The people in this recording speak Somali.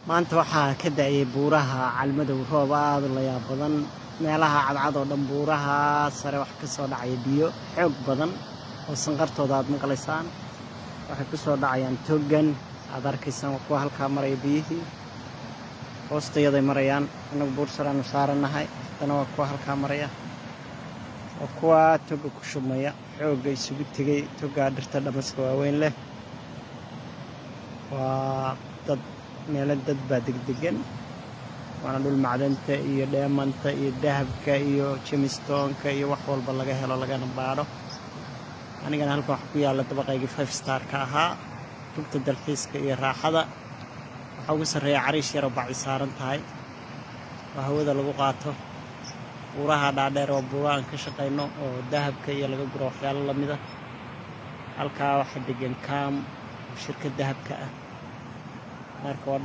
maanta waxaa ka da'ay buuraha calmadow roob aad u layaab badan meelaha cadcad oo dhan buuraha sare wax ka soo dhacaya biyo xoog badan oo sanqartooda aad maqlaysaan waxay ku soo dhacayaan togan aad arkaysaan kuwa halkaa maraya biyihii hoostayaday marayaan inagu buur saraanu saaranahay haddana waa kuwa halkaa maraya waa kuwa toga ku shubmaya xoogga isugu tegay togaa dhirta dhamaska waaweyn leh waa dad meelo dad baa degdegan waana dhul macdanta iyo dheemanta iyo dahabka iyo jemistoonka iyo wax walba laga helo lagana baadho anigana halkan waxa ku yaalla dabaqaygii 5 star-ka ahaa rugta dalxiiska iyo raaxada waxaa ugu sarreeya cariish yar oo bacdi saaran tahay waa hawada lagu qaato buuraha dhaadheer oo buura aan ka shaqayno oo dahabka iyo laga guro waxyaalo lamida halkaa waxa degan kaam shirkad dahabka ah marka waa